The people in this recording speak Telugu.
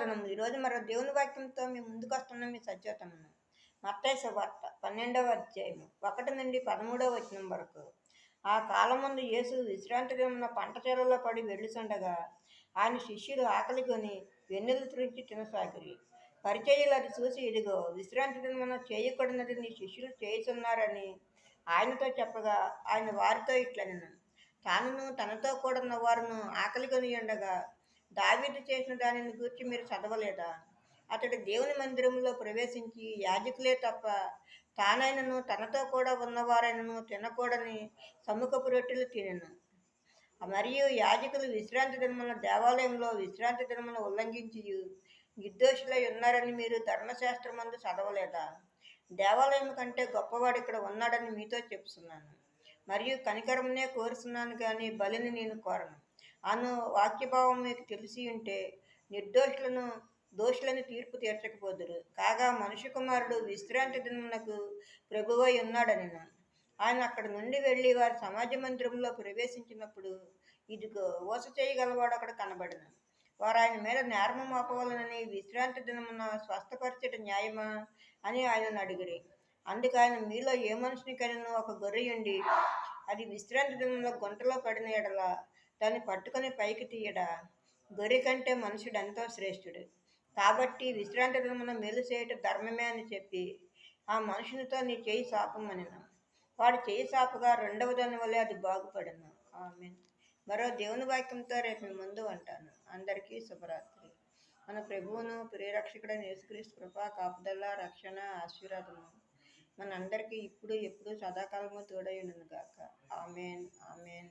వందనం. ఈరోజు మరో దేవుని వాక్యంతో మీ ముందుకు వస్తున్న మీ సత్యోతమను. మత్తయి సువార్త 12వ అధ్యాయము 1 నుండి 13వ వచనం వరకు. ఆ కాలమందు యేసు విశ్రాంతి దినమున పంట చేలలో పడి వెళ్ళుచుండగా ఆయన శిష్యులు ఆకలి కొని వెన్నెలు త్రుంచి తినసాగిరి. పరిచర్యలు అది చూసి, ఇదిగో విశ్రాంతి దినమున చేయకూడనది నీ శిష్యులు చేయుచున్నారని ఆయనతో చెప్పగా, ఆయన వారితో ఇట్లనెను, తానును తనతో కూడున్న వారును ఆకలి కొని ఉండగా దావీదు చేసిన దానిని గూర్చి మీరు చదవలేదా? అతడు దేవుని మందిరంలో ప్రవేశించి యాజకులే తప్ప తానైనను తనతో కూడా ఉన్నవారైనను తినకూడని సముఖపు రొట్టెలు తినెను. మరియు యాజకులు విశ్రాంతి దినమున దేవాలయంలో విశ్రాంతి దినమున ఉల్లంఘించి నిర్దోషులై ఉన్నారని మీరు ధర్మశాస్త్రమందు చదవలేదా? దేవాలయం కంటే గొప్పవాడు ఇక్కడ ఉన్నాడని మీతో చెప్తున్నాను. మరియు కనికరమునే కోరుతున్నాను కానీ బలిని నేను కోరను అను వాక్యభావం మీకు తెలిసి ఉంటే దోషులను తీర్పు తీర్చకపోదురు. కాగా మనుష్య కుమారుడు విశ్రాంతి దినమునకు ప్రభువై ఉన్నాడనెను. ఆయన అక్కడి నుండి వెళ్ళి వారి సమాజ మందిరంలో ప్రవేశించినప్పుడు, ఇదిగో ఊస చేయగలవాడు అక్కడ కనబడెను. వారు ఆయన మీద నేరము మోపవలనని, విశ్రాంతి దినమున స్వస్థపరచట న్యాయమా అని ఆయనను అడిగిరి. అందుకు ఆయన, మీలో ఏ మనుషునికైనా ఒక గొర్రె ఉండి అది విశ్రాంతి దినంలో గుంటలో పడిన ఎడల దాన్ని పట్టుకొని పైకి తీయడా? గొర్రె కంటే మనుషుడు ఎంతో శ్రేష్ఠుడు. కాబట్టి విశ్రాంతి దినమున మేలు చేయటం ధర్మమే అని చెప్పి ఆ మనుషునితో నీ చేయి సాపమనెను. వాడు చేయి సాపగా రెండవ దాని వల్లే అది బాగుపడెను. ఆమేన్. మరో దేవుని వాక్యంతో రేపు మీ ముందు ఉంటాను. అందరికీ శుభరాత్రి. మన ప్రభువును ప్రియరక్షకుడైన యేసుక్రీస్తు కృప, కాపుదల, రక్షణ, ఆశీర్వాదము మనందరికీ ఇప్పుడు ఎప్పుడు సదాకాలము తోడై ఉండును గాక. ఆమేన్. ఆమేన్.